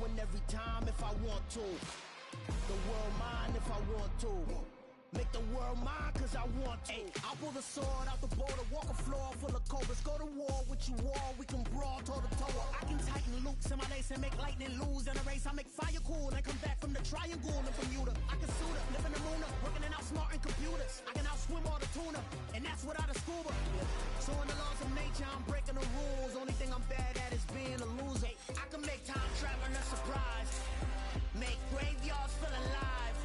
win every time if I want to. The world mine if I want to. Make the world mine cause I want to. I'll pull the sword out the border, walk a floor full of cobras. Go to war with you all, we can brawl toe to toe. I can tighten loops in my lace and make lightning lose in a race. I make fire cool and come back from the triangle in Bermuda. I can suit up, live in the moon, working and outsmarting computers. I can outswim all the tuna, and that's without a scuba. So in the laws of nature, I'm breaking the rules. Only thing I'm bad at is being a loser. I can make time traveling a surprise. Make graveyards feel alive.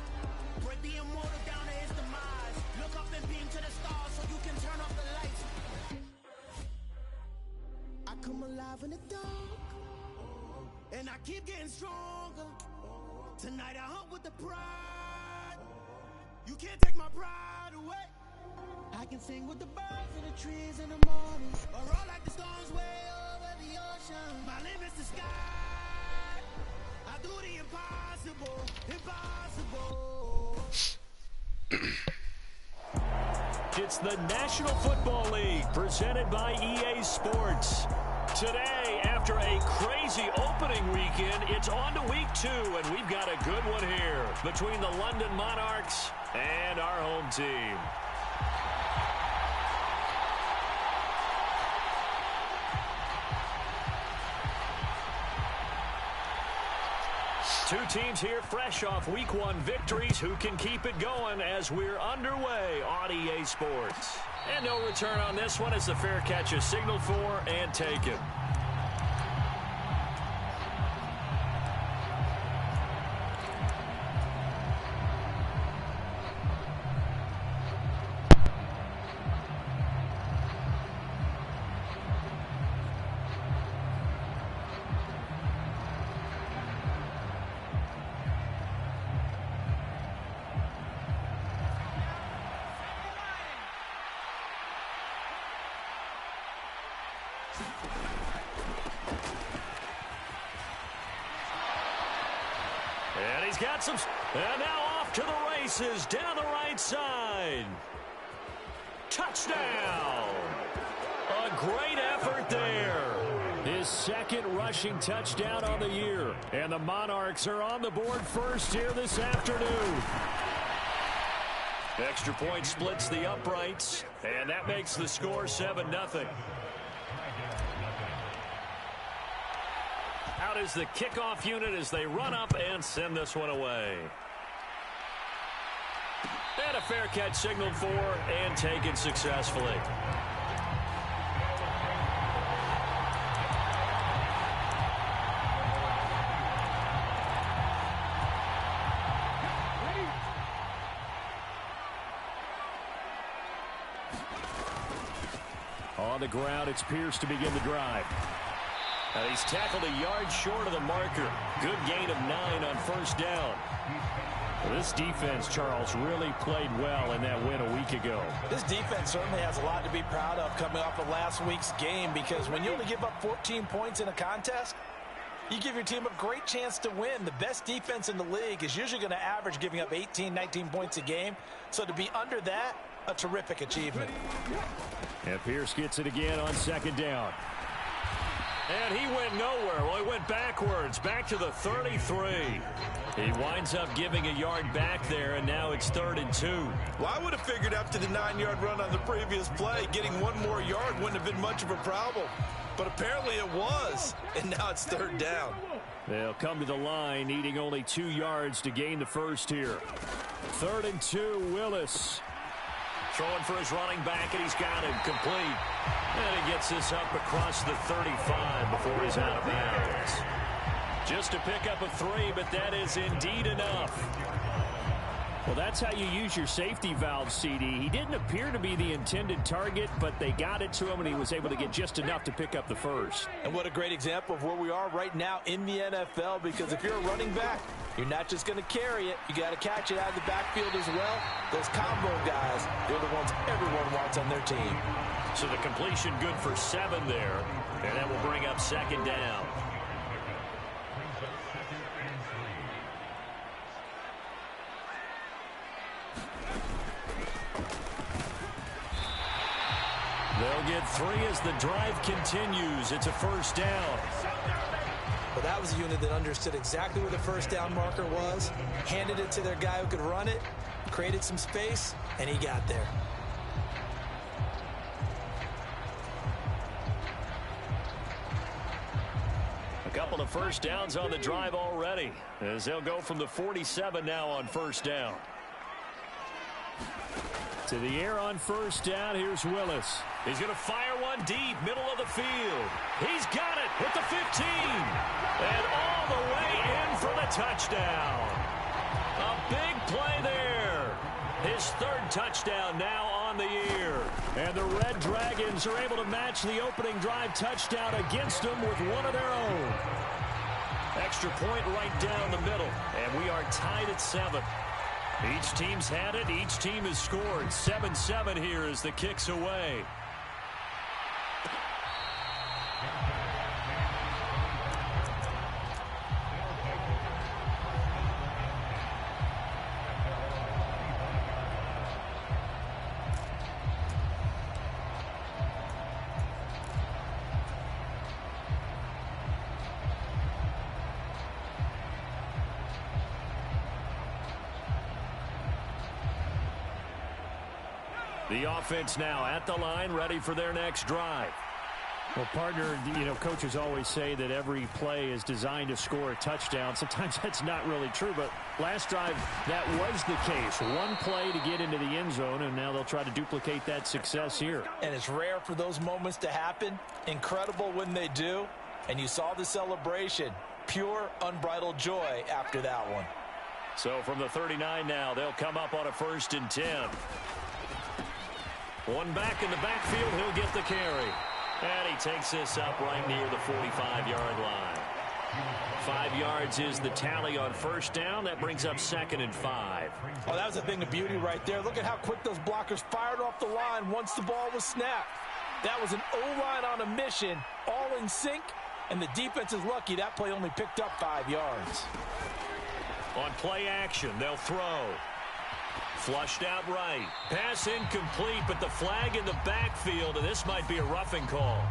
Break the immortal down to his demise. Look up and beam to the stars so you can turn off the lights. I come alive in the dark, and I keep getting stronger. Tonight I hunt with the pride. You can't take my pride away. I can sing with the birds and the trees in the morning, or roll like the storms way over the ocean. My limit's the sky. I do the impossible, impossible. It's the National Football League presented by EA Sports. Today, after a crazy opening weekend, it's on to week 2, and we've got a good one here between the London Monarchs and our home team. Two teams here fresh off week 1 victories. Who can keep it going as we're underway on EA Sports? And no return on this one as the fair catch is signaled for and taken. And he's got some, and now off to the races down the right side. Touchdown! A great effort there. His second rushing touchdown on the year. And the Monarchs are on the board first here this afternoon. Extra point splits the uprights, and that makes the score 7-0. Out is the kickoff unit as they run up and send this one away. And a fair catch signaled for and taken successfully. On the ground, it's Pierce to begin the drive. He's tackled a yard short of the marker. Good gain of 9 on first down. Well, this defense, Charles, really played well in that win a week ago. This defense certainly has a lot to be proud of coming off of last week's game, because when you only give up 14 points in a contest, you give your team a great chance to win. The best defense in the league is usually going to average giving up 18, 19 points a game. So to be under that, a terrific achievement. And Pierce gets it again on second down. And he went nowhere. Well, he went backwards, back to the 33. He winds up giving a yard back there, and now it's 3rd and 2. Well, I would have figured after the 9-yard run on the previous play, getting one more yard wouldn't have been much of a problem. But apparently it was, and now it's 3rd down. They'll come to the line, needing only 2 yards to gain the first here. 3rd and 2, Willis. Throwing for his running back, and he's got him complete. And he gets this up across the 35 before he's out of bounds. Just to pick up a 3, but that is indeed enough. Well, that's how you use your safety valve, CD. He didn't appear to be the intended target, but they got it to him, and he was able to get just enough to pick up the first. And what a great example of where we are right now in the NFL, because if you're a running back, you're not just going to carry it. You got to catch it out of the backfield as well. Those combo guys, they're the ones everyone wants on their team. So the completion good for 7 there, and that will bring up 2nd down. They'll get 3 as the drive continues. It's a 1st down. Well, that That was a unit that understood exactly where the first down marker was, handed it to their guy who could run it, created some space, and he got there. A couple of first downs on the drive already, as they'll go from the 47 now on first down. To the air on first down, here's Willis. He's going to fire one deep, middle of the field. He's got it at the 15. And all the way in for the touchdown. A big play there. His third touchdown now on the year. And the Red Dragons are able to match the opening drive touchdown against them with one of their own. Extra point right down the middle. And we are tied at 7. Each team's had it. Each team has scored. 7-7 here as the kick's away. The offense now at the line, ready for their next drive. Well, partner, coaches always say that every play is designed to score a touchdown. Sometimes that's not really true, but last drive, that was the case. One play to get into the end zone, and now they'll try to duplicate that success here. And it's rare for those moments to happen. Incredible when they do. And you saw the celebration. Pure, unbridled joy after that one. So from the 39 now, they'll come up on a 1st and 10. One back in the backfield, he'll get the carry. And he takes this up right near the 45-yard line. 5 yards is the tally on first down. That brings up 2nd and 5. Oh, that was a thing of beauty right there. Look at how quick those blockers fired off the line once the ball was snapped. That was an O-line on a mission, all in sync, and the defense is lucky that play only picked up 5 yards. On play action, they'll throw. Flushed out right. Pass incomplete, but the flag in the backfield, and this might be a roughing call.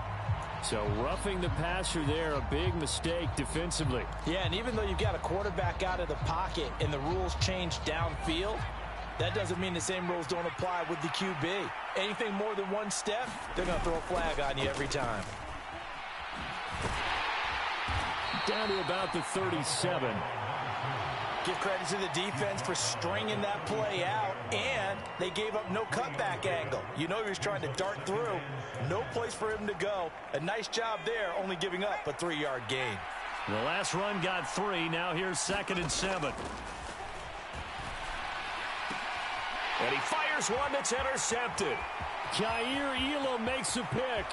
So roughing the passer there, a big mistake defensively. Yeah, and even though you've got a quarterback out of the pocket and the rules change downfield, that doesn't mean the same rules don't apply with the QB. Anything more than one step, they're going to throw a flag on you every time. Down to about the 37. Give credit to the defense for stringing that play out, and they gave up no cutback angle. You know he was trying to dart through. No place for him to go. A nice job there, only giving up a 3-yard gain. The last run got 3. Now here's 2nd and 7. And he fires one that's intercepted. Kaiir Elam makes a pick.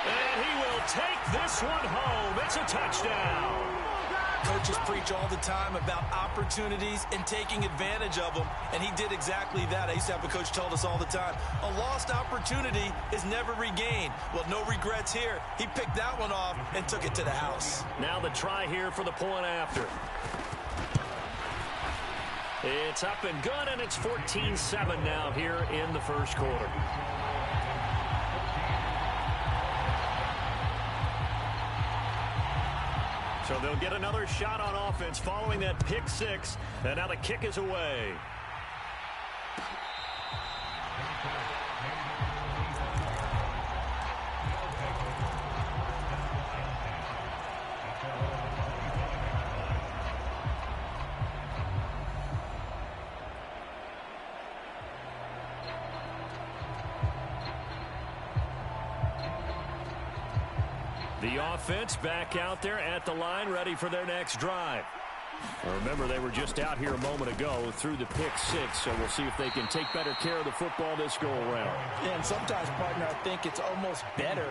And he will take this one home. It's a touchdown. Coaches preach all the time about opportunities and taking advantage of them, and he did exactly that. I used to have a coach tell us all the time, a lost opportunity is never regained. Well, no regrets here. He picked that one off and took it to the house. Now the try here for the point after. It's up and good, and it's 14-7 now here in the first quarter. So they'll get another shot on offense following that pick 6, and now the kick is away. The offense back out there at the line, ready for their next drive. Remember, they were just out here a moment ago through the pick 6, so we'll see if they can take better care of the football this go-around. Yeah, and sometimes, partner, I think it's almost better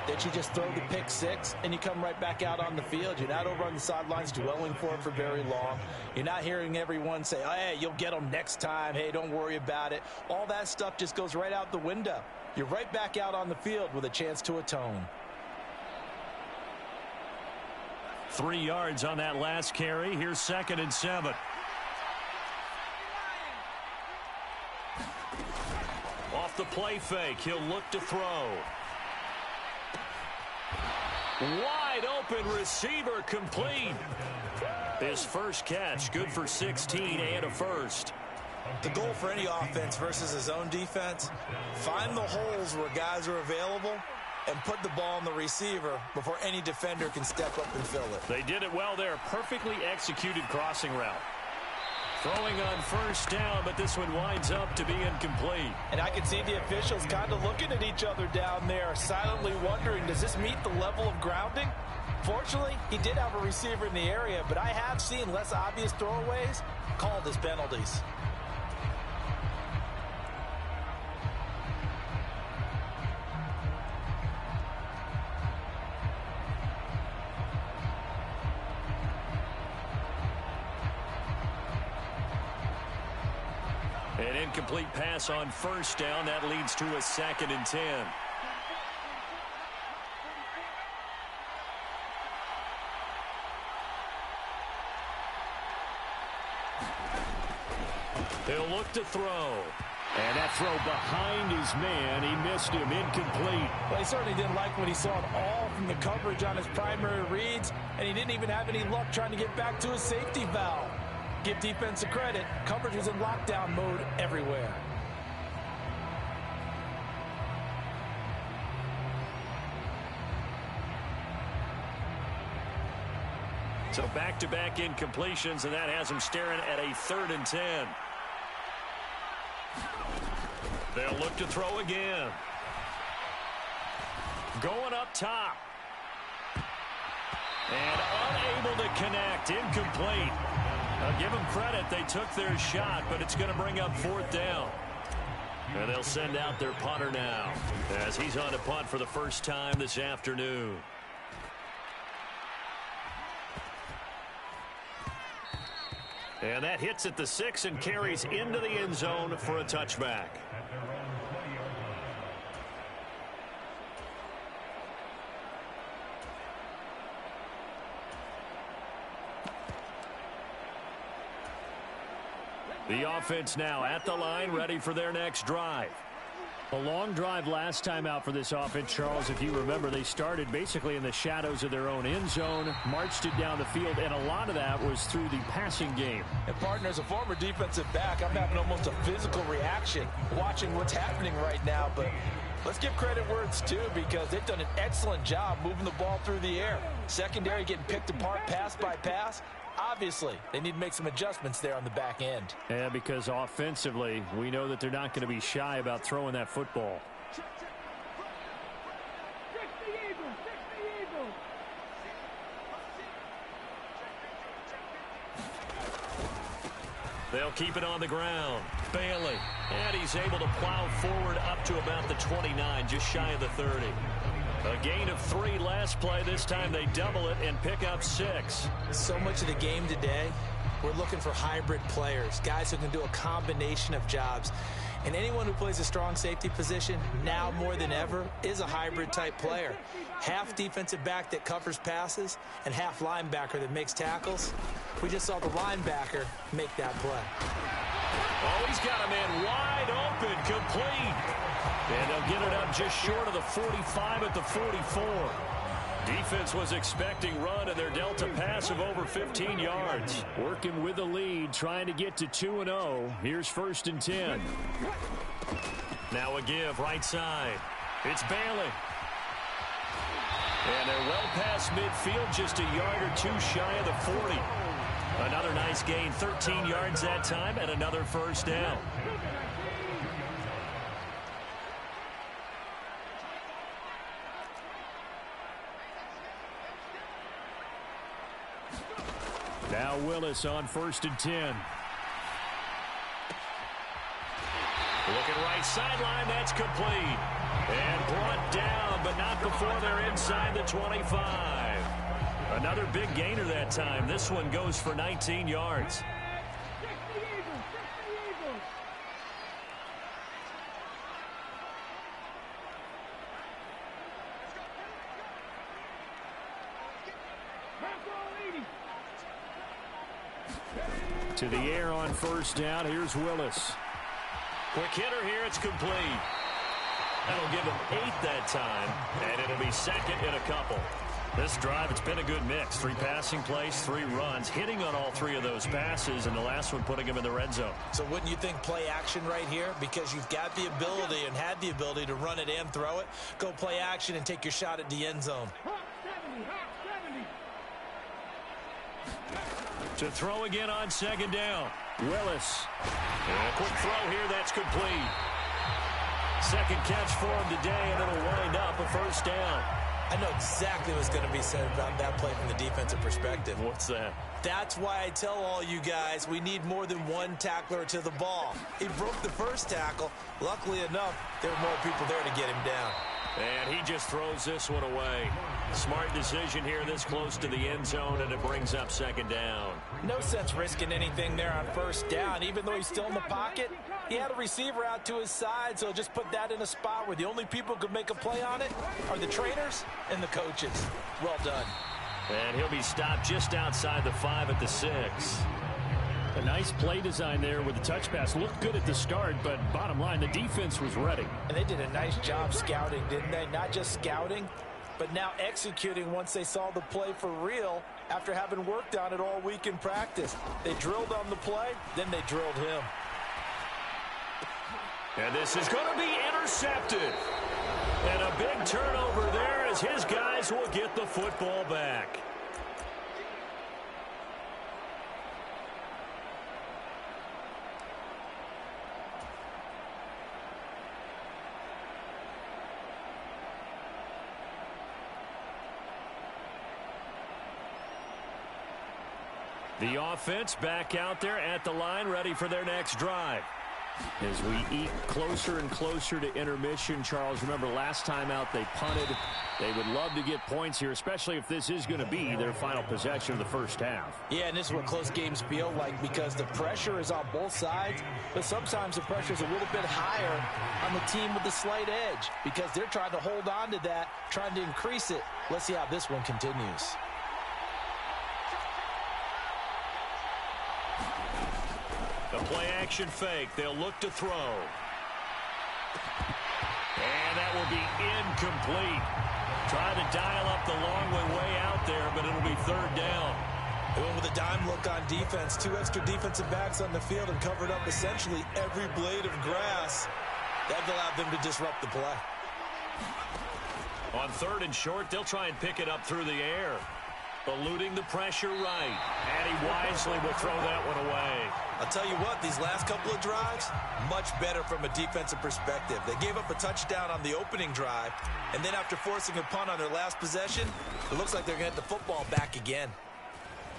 that you just throw the pick 6 and you come right back out on the field. You're not over on the sidelines dwelling for it for very long. You're not hearing everyone say, oh, hey, you'll get them next time. Hey, don't worry about it. All that stuff just goes right out the window. You're right back out on the field with a chance to atone. 3 yards on that last carry. Here's 2nd and 7. Off the play fake, he'll look to throw. Wide open receiver complete. His first catch, good for 16 and a first. The goal for any offense versus his own defense, find the holes where guys are available and put the ball on the receiver before any defender can step up and fill it. They did it well there. Perfectly executed crossing route. Throwing on first down, but this one winds up to be incomplete. And I can see the officials kind of looking at each other down there, silently wondering, does this meet the level of grounding? Fortunately, he did have a receiver in the area, but I have seen less obvious throwaways called as penalties. An incomplete pass on first down. That leads to a 2nd and 10. He'll look to throw. And that throw behind his man. He missed him. Incomplete. Well, he certainly didn't like what he saw at all from the coverage on his primary reads, and he didn't even have any luck trying to get back to his safety valve. Give defense a credit. Coverage was in lockdown mode everywhere. So back-to-back incompletions, and that has him staring at a 3rd and 10. They'll look to throw again. Going up top. And unable to connect. Incomplete. I'll give them credit. They took their shot, but it's going to bring up 4th down. And they'll send out their punter now as he's on a punt for the first time this afternoon. And that hits at the 6 and carries into the end zone for a touchback. The offense now at the line, ready for their next drive. A long drive last time out for this offense, Charles. If you remember, they started basically in the shadows of their own end zone, marched it down the field, and a lot of that was through the passing game. And, partner, as a former defensive back, I'm having almost a physical reaction watching what's happening right now. But let's give credit where it's due, because they've done an excellent job moving the ball through the air. Secondary getting picked apart pass by pass. Obviously, they need to make some adjustments there on the back end. Yeah, because offensively, we know that they're not going to be shy about throwing that football. They'll keep it on the ground. Bailey. And he's able to plow forward up to about the 29, just shy of the 30. A gain of 3 last play. This time they double it and pick up 6. So much of the game today, we're looking for hybrid players, guys who can do a combination of jobs. And anyone who plays a strong safety position, now more than ever, is a hybrid type player. Half defensive back that covers passes and half linebacker that makes tackles. We just saw the linebacker make that play. Oh, he's got a man wide open, complete. And they'll get it up just short of the 45 at the 44. Defense was expecting run, and they're dealt a pass of over 15 yards. Working with the lead, trying to get to 2-0. Here's 1st and 10. Now a give right side. It's Bailey. And they're well past midfield, just a yard or 2 shy of the 40. Another nice gain, 13 yards that time, and another 1st down. Now Willis on 1st and 10. Looking right sideline, that's complete. And brought down, but not before they're inside the 25. Another big gainer that time. This one goes for 19 yards. To the air on 1st down. Here's Willis. Quick hitter here. It's complete. That'll give him 8 that time, and it'll be 2nd and a couple. this drive, it's been a good mix. 3 passing plays, 3 runs, hitting on all 3 of those passes, and the last one putting him in the red zone. So wouldn't you think play action right here? Because you've got the ability and had the ability to run it and throw it. Go play action and take your shot at the end zone. To throw again on 2nd down. Willis. And a quick throw here, that's complete. 2nd catch for him today, and it'll wind up a 1st down. I know exactly what's going to be said about that play from the defensive perspective. What's that? That's why I tell all you guys we need more than one tackler to the ball. He broke the first tackle. Luckily enough, there were more people there to get him down. And he just throws this one away. Smart decision here this close to the end zone, and it brings up 2nd down. No sense risking anything there on 1st down. Even though he's still in the pocket, he had a receiver out to his side, so just put that in a spot where the only people who could make a play on it are the trainers and the coaches. Well done. And he'll be stopped just outside the 5 at the 6. A nice play design there with the touch pass. Looked good at the start, but bottom line, the defense was ready. And they did a nice job scouting, didn't they? Not just scouting, but now executing once they saw the play for real after having worked on it all week in practice. They drilled on the play, then they drilled him. And this is going to be intercepted. And a big turnover there as his guys will get the football back. The offense back out there at the line, ready for their next drive. As we eat closer and closer to intermission, Charles, remember last time out they punted. They would love to get points here, especially if this is going to be their final possession of the first half. Yeah, and this is what close games feel like because the pressure is on both sides, but sometimes the pressure is a little bit higher on the team with the slight edge because they're trying to hold on to that, trying to increase it. Let's see how this one continues. The play-action fake. They'll look to throw. And that will be incomplete. Trying to dial up the long way out there, but it'll be 3rd down. They went with a dime look on defense. 2 extra defensive backs on the field and covered up essentially every blade of grass. That allowed them to disrupt the play. On 3rd and short, they'll try and pick it up through the air. Eluding the pressure right. And he wisely will throw that one away. I'll tell you what, these last couple of drives, much better from a defensive perspective. They gave up a touchdown on the opening drive, and then after forcing a punt on their last possession, it looks like they're going to get the football back again.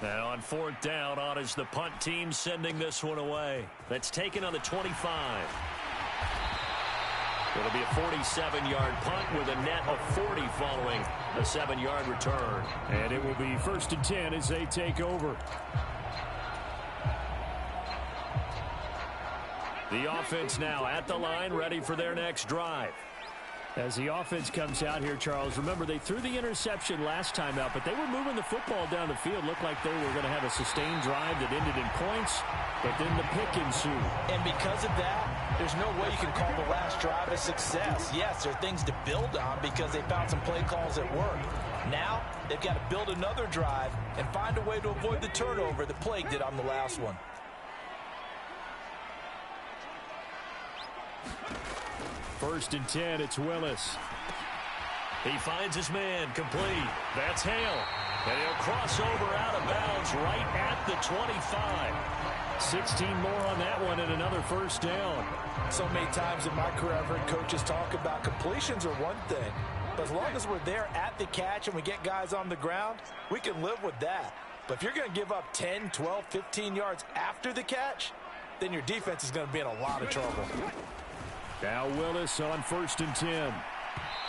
Now on 4th down, on is the punt team sending this one away. That's taken on the 25. It'll be a 47-yard punt with a net of 40 following a 7-yard return. And it will be 1st and 10 as they take over. The offense now at the line, ready for their next drive. As the offense comes out here, Charles, remember they threw the interception last time out, but they were moving the football down the field. Looked like they were going to have a sustained drive that ended in points, but then the pick ensued. And because of that, there's no way you can call the last drive a success. Yes, there are things to build on because they found some play calls at work. Now, they've got to build another drive and find a way to avoid the turnover that plagued it on the last one. First and 10, it's Willis. He finds his man, complete. That's Hale. And he'll cross over out of bounds right at the 25. 16 more on that one and another 1st down. So many times in my career I've heard coaches talk about completions are one thing. But as long as we're there at the catch and we get guys on the ground, we can live with that. But if you're going to give up 10, 12, 15 yards after the catch, then your defense is going to be in a lot of trouble. Now Willis on 1st and 10.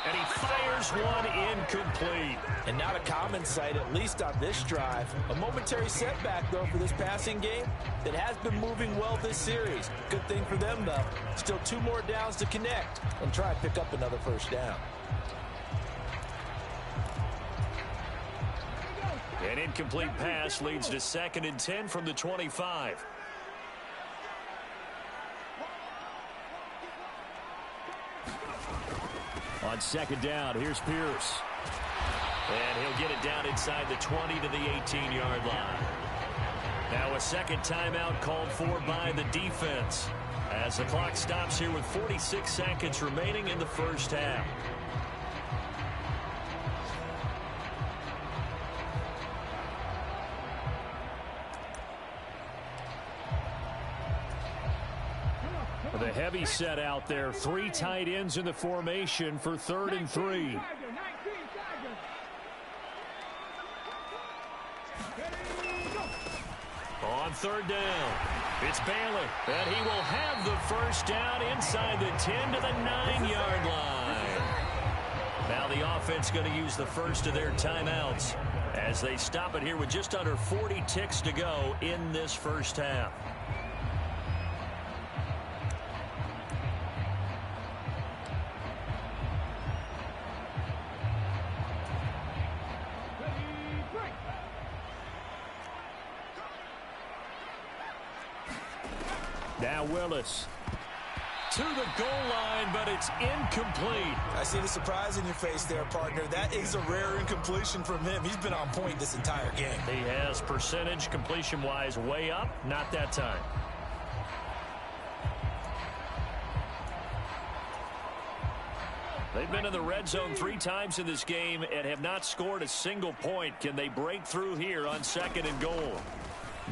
And he fires one incomplete. And not a common sight, at least on this drive. A momentary setback, though, for this passing game that has been moving well this series. Good thing for them, though. Still 2 more downs to connect and try and pick up another 1st down. An incomplete pass leads to 2nd and 10 from the 25. On 2nd down, here's Pierce. And he'll get it down inside the 20 to the 18-yard line. Now a second timeout called for by the defense as the clock stops here with 46 seconds remaining in the first half. The heavy set out there. 3 tight ends in the formation for 3rd and 3. On 3rd down, it's Bailey, and he will have the first down inside the 10 to the 9-yard line. Now the offense going to use the first of their timeouts as they stop it here with just under 40 ticks to go in this first half. Now Willis. To the goal line, but it's incomplete. I see the surprise in your face there, partner. That is a rare incompletion from him. He's been on point this entire game. He has percentage completion-wise way up. Not that time. They've been in the red zone 3 times in this game and have not scored a single point. Can they break through here on 2nd and goal?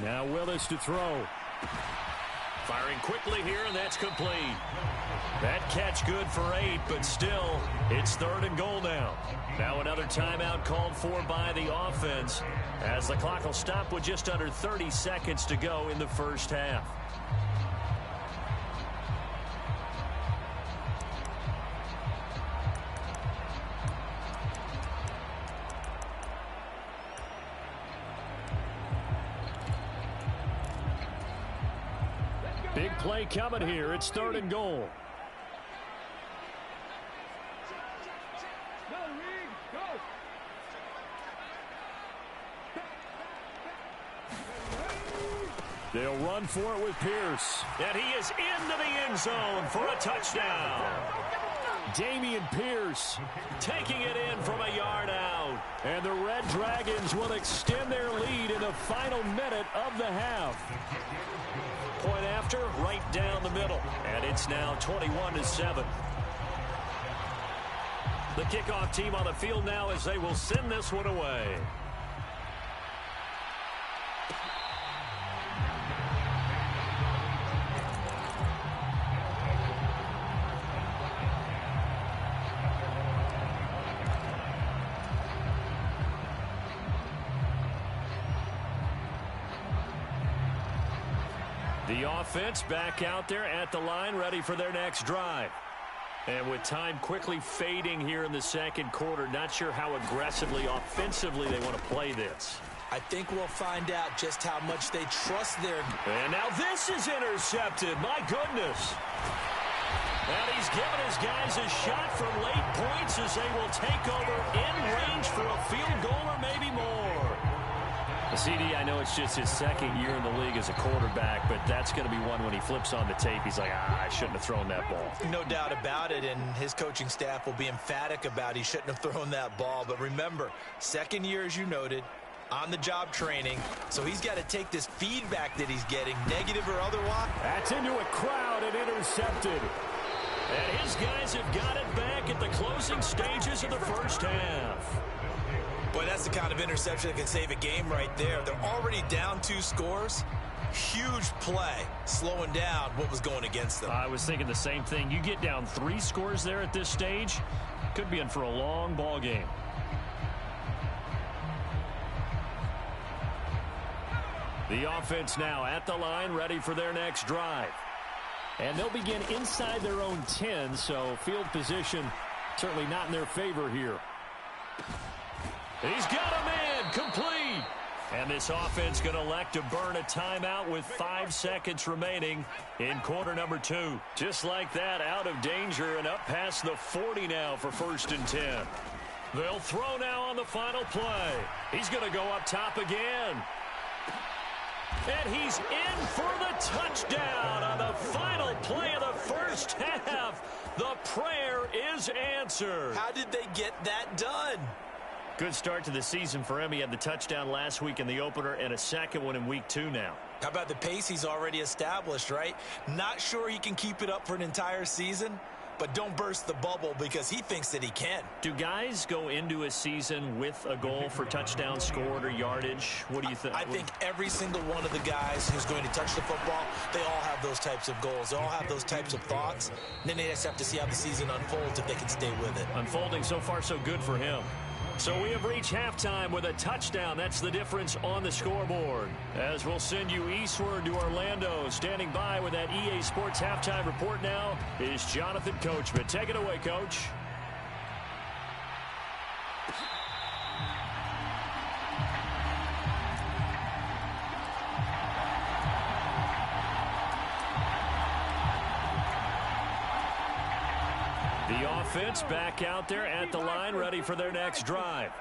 Now Willis to throw. Firing quickly here, and that's complete. That catch good for 8, but still, it's 3rd and goal now. Now another timeout called for by the offense as the clock will stop with just under 30 seconds to go in the first half. Big play coming here. It's 3rd and goal. They'll run for it with Pierce. And he is into the end zone for a touchdown. Dameon Pierce taking it in from a yard out. And the Red Dragons will extend their lead in the final minute of the half. Point after, right down the middle. And it's now 21-7. The kickoff team on the field now as they will send this one away. The offense back out there at the line, ready for their next drive. And with time quickly fading here in the second quarter, not sure how aggressively, offensively they want to play this. I think we'll find out just how much they trust their... And now this is intercepted. My goodness. And he's given his guys a shot for late points as they will take over in range for a field goal or maybe more. CD, I know it's just his second year in the league as a quarterback, but that's going to be one when he flips on the tape. He's like, I shouldn't have thrown that ball. No doubt about it, and his coaching staff will be emphatic about he shouldn't have thrown that ball. But remember, second year, as you noted, on-the-job training, so he's got to take this feedback that he's getting, negative or otherwise. That's into a crowd and intercepted. And his guys have got it back at the closing stages of the first half. Boy, that's the kind of interception that can save a game right there. They're already down 2 scores. Huge play, slowing down what was going against them. I was thinking the same thing. You get down 3 scores there at this stage, could be in for a long ball game. The offense now at the line, ready for their next drive. And they'll begin inside their own 10, so field position certainly not in their favor here. He's got a man, complete. And this offense going to elect to burn a timeout with 5 seconds remaining in quarter number 2. Just like that, out of danger and up past the 40 now for 1st and 10. They'll throw now on the final play. He's going to go up top again. And he's in for the touchdown on the final play of the first half. The prayer is answered. How did they get that done? Good start to the season for him. He had the touchdown last week in the opener and a second one in week 2 now. How about the pace he's already established, right? Not sure he can keep it up for an entire season, but don't burst the bubble because he thinks that he can. Do guys go into a season with a goal for touchdown scored or yardage? What do you think? I think every single one of the guys who's going to touch the football, they all have those types of goals. They all have those types of thoughts. And then they just have to see how the season unfolds if they can stay with it. Unfolding so far so good for him. So we have reached halftime with a touchdown. That's the difference on the scoreboard. As we'll send you eastward to Orlando. Standing by with that EA Sports halftime report now is Jonathan Coachman. Take it away, Coach. The offense back out there at the line, ready for their next drive.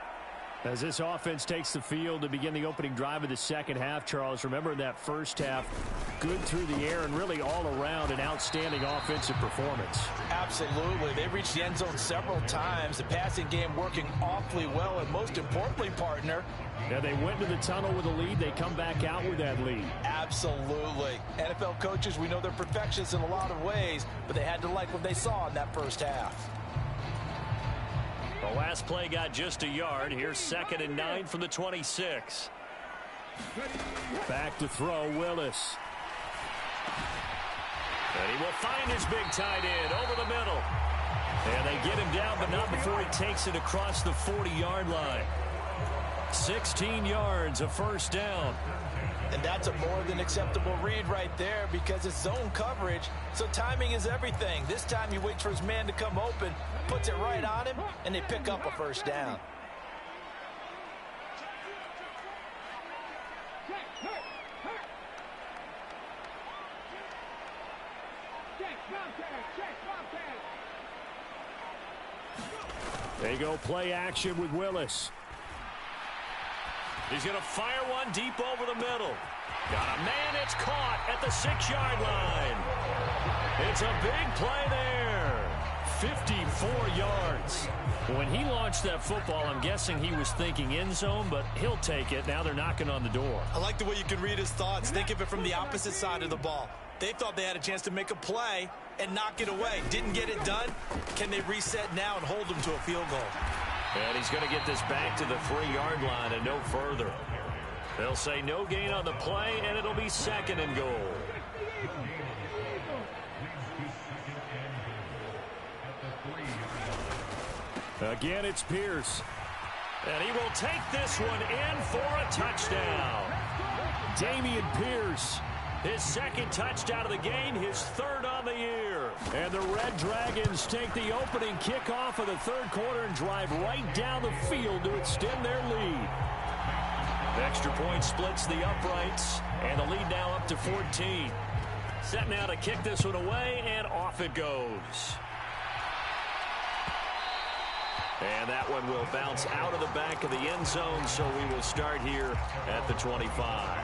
As this offense takes the field to begin the opening drive of the second half, Charles, remember that first half, good through the air and really all around an outstanding offensive performance. Absolutely. They reached the end zone several times. The passing game working awfully well, and most importantly, partner, yeah, they went to the tunnel with a lead. They come back out with that lead. Absolutely. NFL coaches, we know they're perfectionists in a lot of ways, but they had to like what they saw in that first half. The last play got just a yard. Here's 2nd and 9 from the 26. Back to throw, Willis. And he will find his big tight end over the middle. And they get him down, but not before he takes it across the 40-yard line. 16 yards, a first down. And that's a more than acceptable read right there because it's zone coverage, so timing is everything. This time he waits for his man to come open, puts it right on him, and they pick up a first down. There you go, play action with Willis. He's going to fire one deep over the middle. Got a man, it's caught at the 6-yard line. It's a big play there. 54 yards. When he launched that football, I'm guessing he was thinking end zone, but he'll take it. Now they're knocking on the door. I like the way you can read his thoughts. Think of it from the opposite side of the ball. They thought they had a chance to make a play and knock it away. Didn't get it done. Can they reset now and hold them to a field goal? And he's going to get this back to the 3-yard line and no further. They'll say no gain on the play, and it'll be 2nd and goal. Again, it's Pierce. And he will take this one in for a touchdown. Dameon Pierce. His 2nd touchdown of the game, his 3rd on the year. And the Red Dragons take the opening kickoff of the 3rd quarter and drive right down the field to extend their lead. The extra point splits the uprights, and the lead now up to 14. Set now to kick this one away, and off it goes. And that one will bounce out of the back of the end zone, so we will start here at the 25.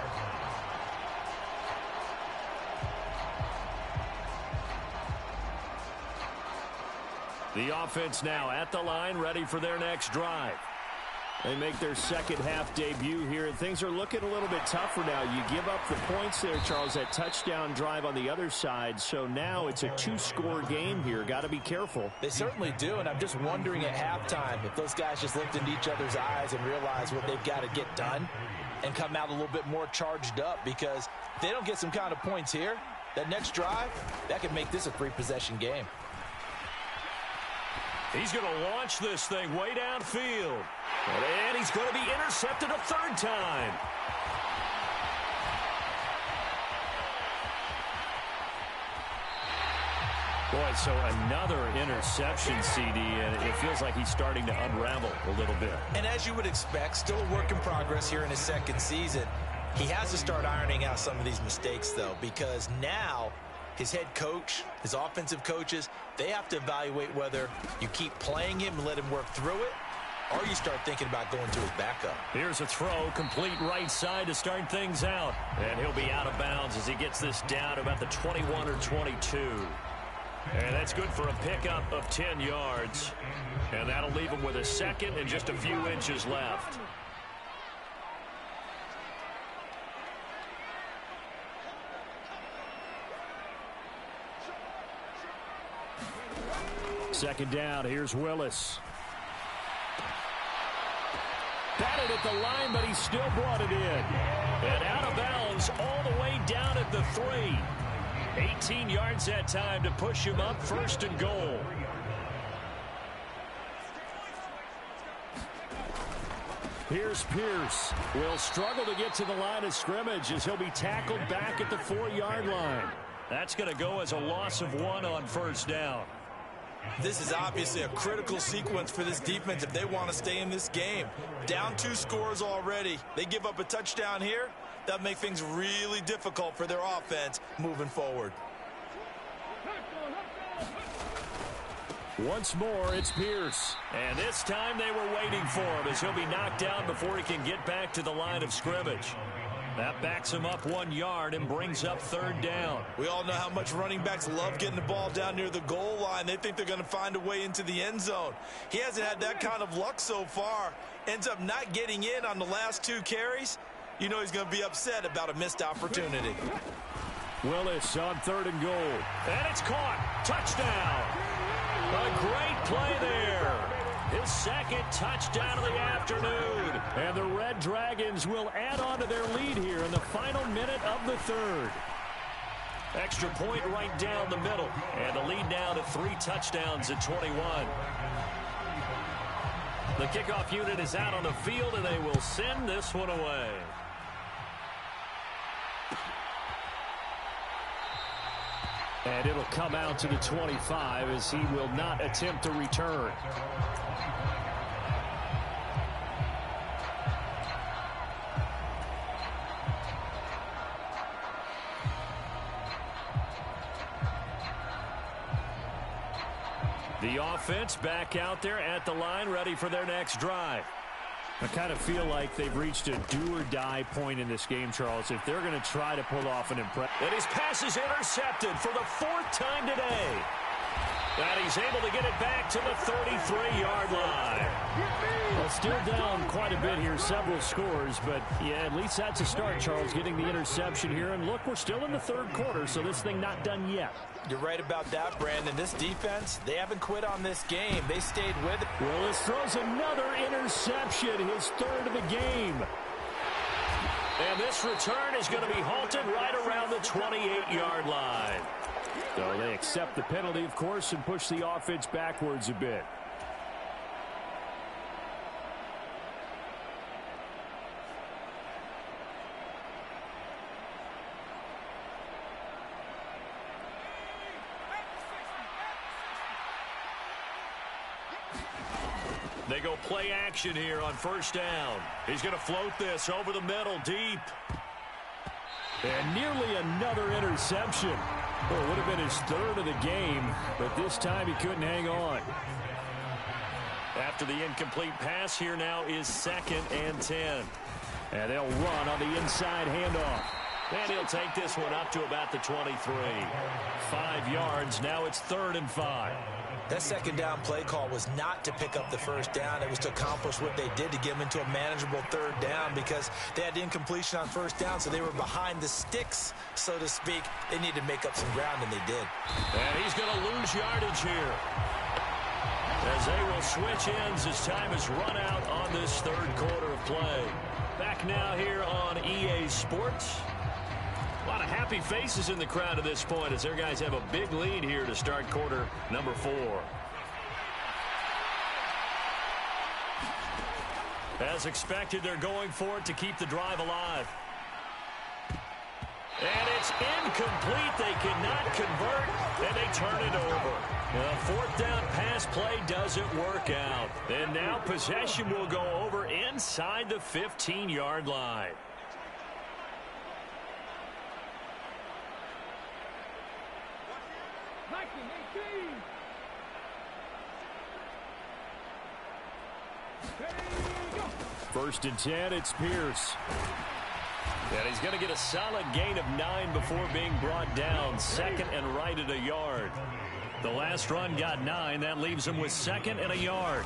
The offense now at the line, ready for their next drive. They make their second half debut here, and things are looking a little bit tougher now. You give up the points there, Charles, that touchdown drive on the other side. So now it's a 2-score game here. Got to be careful. They certainly do, and I'm just wondering at halftime if those guys just looked into each other's eyes and realized what they've got to get done and come out a little bit more charged up, because if they don't get some kind of points here, that next drive, that could make this a 3-possession game. He's going to launch this thing way downfield. And he's going to be intercepted a 3rd time. Boy, so another interception, CD, and it feels like he's starting to unravel a little bit. And as you would expect, still a work in progress here in his 2nd season. He has to start ironing out some of these mistakes, though, because now his head coach, his offensive coaches, they have to evaluate whether you keep playing him and let him work through it, or you start thinking about going to his backup. Here's a throw, complete right side to start things out. And he'll be out of bounds as he gets this down about the 21 or 22. And that's good for a pickup of 10 yards. And that'll leave him with a second and just a few inches left. Second down, here's Willis. Batted at the line, but he still brought it in. And out of bounds all the way down at the 3. 18 yards that time to push him up, first and goal. Here's Pierce. Will struggle to get to the line of scrimmage as he'll be tackled back at the 4-yard line. That's going to go as a loss of 1 on first down. This is obviously a critical sequence for this defense if they want to stay in this game. Down 2 scores already. They give up a touchdown here. That'll make things really difficult for their offense moving forward. Once more, it's Pierce. And this time they were waiting for him as he'll be knocked down before he can get back to the line of scrimmage. That backs him up 1 yard and brings up third down. We all know how much running backs love getting the ball down near the goal line. They think they're going to find a way into the end zone. He hasn't had that kind of luck so far. Ends up not getting in on the last 2 carries. You know he's going to be upset about a missed opportunity. Willis on third and goal. And it's caught. Touchdown. A great play there. His second touchdown of the afternoon. And the Red Dragons will add on to their lead here in the final minute of the third. Extra point right down the middle. And the lead now to 3 touchdowns at 21. The kickoff unit is out on the field, and they will send this one away. And it'll come out to the 25 as he will not attempt to return. The offense back out there at the line, ready for their next drive. I kind of feel like they've reached a do-or-die point in this game, Charles, if they're going to try to pull off an impressive. And his pass is intercepted for the 4th time today. And he's able to get it back to the 33-yard line. Well, still down quite a bit here, several scores, but yeah, at least that's a start, Charles, getting the interception here. And look, we're still in the third quarter, so this thing not done yet. You're right about that, Brandon. This defense, they haven't quit on this game. They stayed with it. Willis throws another interception, his 3rd of the game. And this return is going to be halted right around the 28-yard line. So they accept the penalty, of course, and push the offense backwards a bit. They go play action here on first down. He's going to float this over the middle deep. And nearly another interception. Well, it would have been his 3rd of the game, but this time he couldn't hang on. After the incomplete pass, here now is 2nd and 10. And they'll run on the inside handoff. And he'll take this one up to about the 23. 5 yards. Now it's 3rd and 5. That second down play call was not to pick up the first down. It was to accomplish what they did to get them into a manageable 3rd down because they had incompletion on first down, so they were behind the sticks, so to speak. They needed to make up some ground, and they did. And he's going to lose yardage here as they will switch ends as time is run out on this 3rd quarter of play. Back now here on EA Sports. A lot of happy faces in the crowd at this point as their guys have a big lead here to start quarter number 4. As expected, they're going for it to keep the drive alive. And it's incomplete. They cannot convert, and they turn it over. The 4th down pass play doesn't work out. And now possession will go over inside the 15-yard line. First and 10, it's Pierce. And he's going to get a solid gain of 9 before being brought down. 2nd and right at a yard. The last run got 9. That leaves him with 2nd and a yard.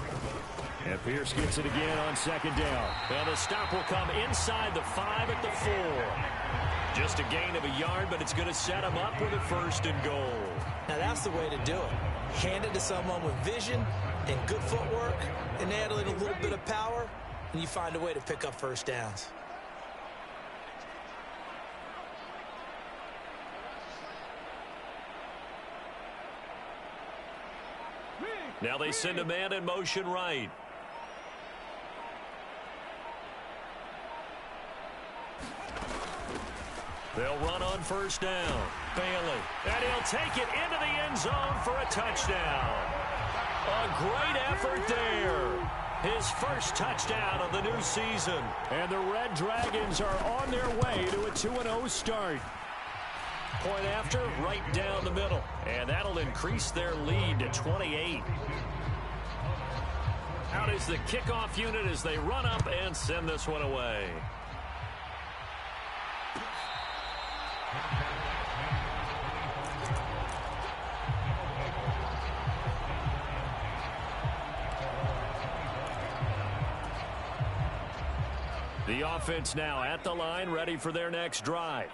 And Pierce gets it again on 2nd down. And the stop will come inside the 5 at the 4. Just a gain of a yard, but it's going to set him up with a 1st and goal. Now that's the way to do it. Hand it to someone with vision and good footwork, and add in a little bit of power, and you find a way to pick up 1st downs. Now they send a man in motion right. They'll run on 1st down. Bailey. And he'll take it into the end zone for a touchdown. A great effort there. His 1st touchdown of the new season. And the Red Dragons are on their way to a 2-0 start. Point after, right down the middle. And that'll increase their lead to 28. Out is the kickoff unit as they run up and send this one away. The offense now at the line, ready for their next drive.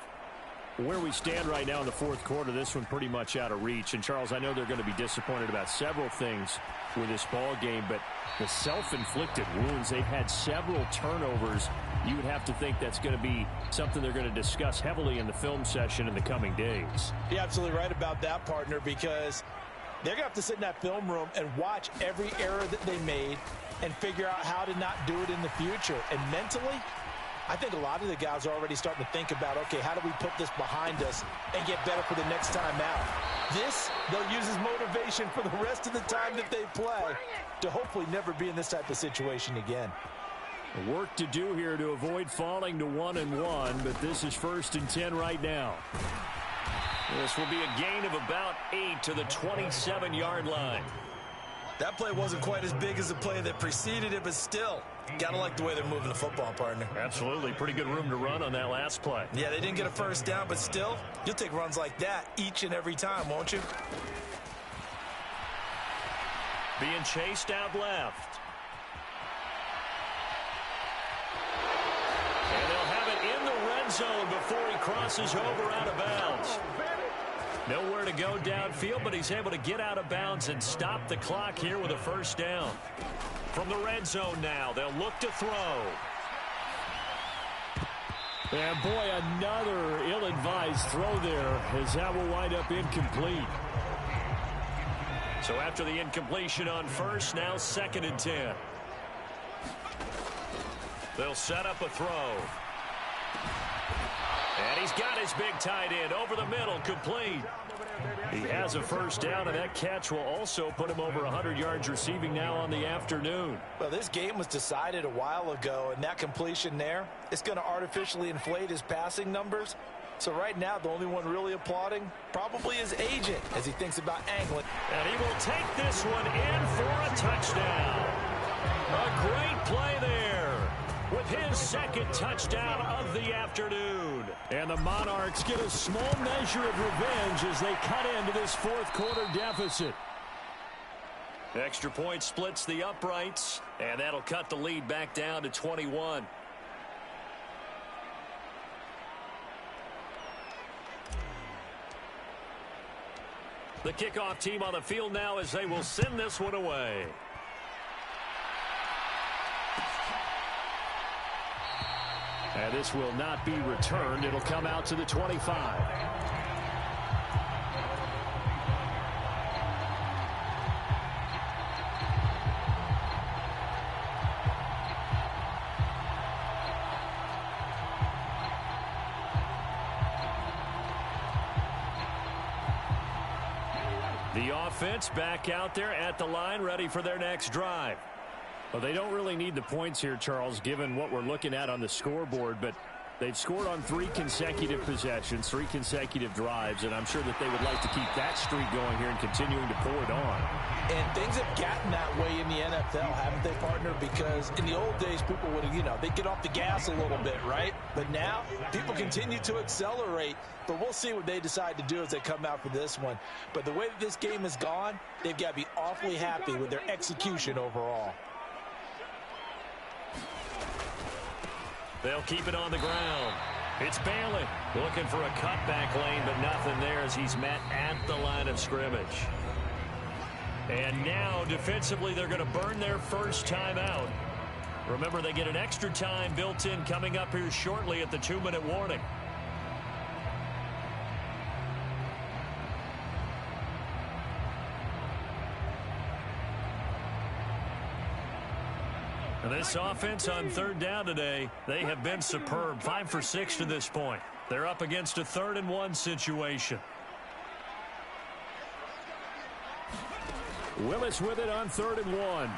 Where we stand right now in the 4th quarter, this one pretty much out of reach. And, Charles, I know they're going to be disappointed about several things with this ball game, but the self-inflicted wounds, they've had several turnovers. You would have to think that's going to be something they're going to discuss heavily in the film session in the coming days. You're absolutely right about that, partner, because they're going to have to sit in that film room and watch every error that they made and figure out how to not do it in the future. And mentally, I think a lot of the guys are already starting to think about, okay, how do we put this behind us and get better for the next time out? This, they'll use as motivation for the rest of the time that they play to hopefully never be in this type of situation again. Work to do here to avoid falling to 1-1, but this is 1st and 10 right now. This will be a gain of about 8 to the 27-yard line. That play wasn't quite as big as the play that preceded it, but still, gotta like the way they're moving the football, partner. Absolutely. Pretty good room to run on that last play. Yeah, they didn't get a 1st down, but still, you'll take runs like that each and every time, won't you? Being chased out left. And they'll have it in the red zone before he crosses over out of bounds. Nowhere to go downfield, but he's able to get out of bounds and stop the clock here with a 1st down. From the red zone now, they'll look to throw. And boy, another ill-advised throw there, as that will wind up incomplete. So after the incompletion on 1st, now 2nd and 10. They'll set up a throw. And he's got his big tight end over the middle, complete. He has a 1st down, and that catch will also put him over 100 yards receiving now on the afternoon. Well, this game was decided a while ago, and that completion there, it's going to artificially inflate his passing numbers. So right now, the only one really applauding probably his agent as he thinks about angling. And he will take this one in for a touchdown. A great play there with his 2nd touchdown of the afternoon. And the Monarchs get a small measure of revenge as they cut into this 4th quarter deficit. Extra point splits the uprights, and that'll cut the lead back down to 21. The kickoff team on the field now as they will send this one away. And this will not be returned. It'll come out to the 25. The offense back out there at the line, ready for their next drive. Well, they don't really need the points here, Charles, given what we're looking at on the scoreboard, but They've scored on 3 consecutive possessions, 3 consecutive drives, and I'm sure that they would like to keep that streak going here and continuing to pour it on. And things have gotten that way in the NFL, haven't they, partner? Because in the old days, people would, they'd get off the gas a little bit, right? But now, people continue to accelerate. But we'll see what they decide to do as they come out for this one. But the way that this game has gone, they've got to be awfully happy with their execution overall. They'll keep it on the ground. It's Bailey looking for a cutback lane, but nothing there as he's met at the line of scrimmage. And now, defensively, they're going to burn their first time out. Remember, they get an extra time built in coming up here shortly at the 2-minute warning. And this offense on 3rd down today, they have been superb. 5 for 6 to this point. They're up against a 3rd and 1 situation. Willis with it on 3rd and 1.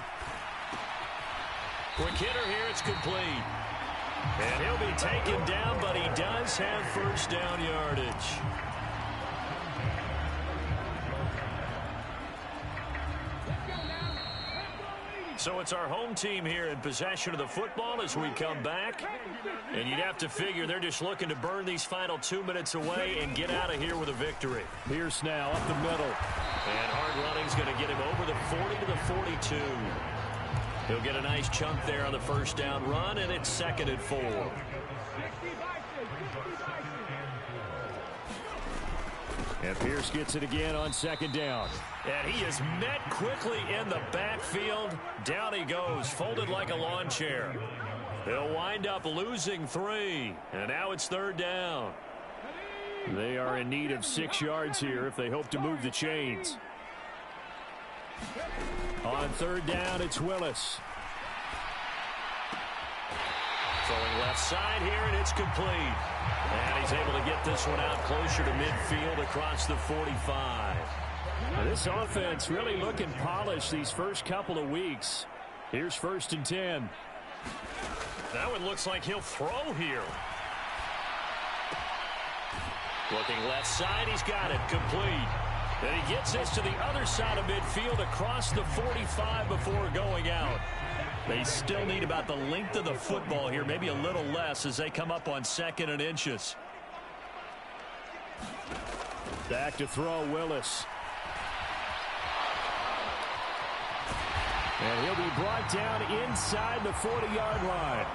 Quick hitter here, it's complete. And he'll be taken down, but he does have first down yardage. So it's our home team here in possession of the football as we come back. And you'd have to figure they're just looking to burn these final 2 minutes away and get out of here with a victory. Pierce now up the middle. And hard running's going to get him over the 40 to the 42. He'll get a nice chunk there on the first down run, and it's 2nd and 4. And Pierce gets it again on 2nd down. And he is met quickly in the backfield. Down he goes, folded like a lawn chair. They'll wind up losing 3. And now it's 3rd down. They are in need of 6 yards here if they hope to move the chains. On 3rd down, it's Willis. Throwing left side here, and it's complete. And he's able to get this one out closer to midfield across the 45. Now this offense really looking polished these first couple of weeks. Here's 1st and 10. That one looks like he'll throw here. Looking left side, he's got it, complete. And he gets this to the other side of midfield across the 45 before going out. They still need about the length of the football here, maybe a little less as they come up on 2nd and inches. Back to throw, Willis. And he'll be brought down inside the 40-yard line.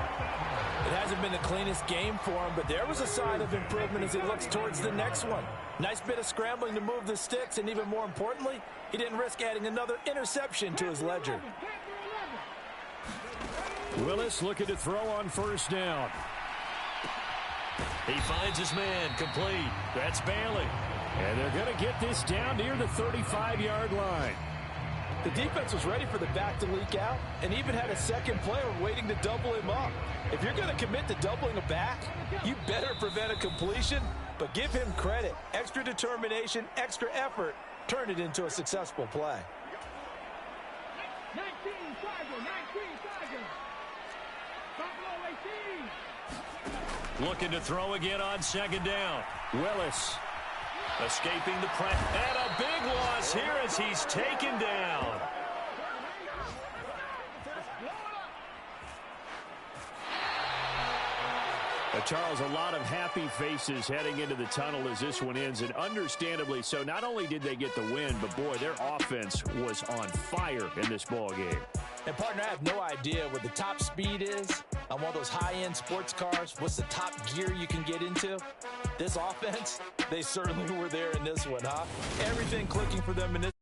It hasn't been the cleanest game for him, but there was a sign of improvement as he looks towards the next one. Nice bit of scrambling to move the sticks, and even more importantly, he didn't risk adding another interception to his ledger. Willis looking to throw on 1st down. He finds his man, complete. That's Bailey. And they're going to get this down near the 35-yard line. The defense was ready for the back to leak out and even had a second player waiting to double him up. If you're going to commit to doubling a back, you better prevent a completion, but give him credit. Extra determination, extra effort, turn it into a successful play. 19 Tiger. Looking to throw again on 2nd down. Willis. Escaping the press. And a big loss here as he's taken down. Charles, a lot of happy faces heading into the tunnel as this one ends, and understandably so. Not only did they get the win, but boy, their offense was on fire in this ball game. And partner, I have no idea what the top speed is on one of those high-end sports cars. What's the top gear you can get into? This offense, they certainly were there in this one, huh? Everything clicking for them in this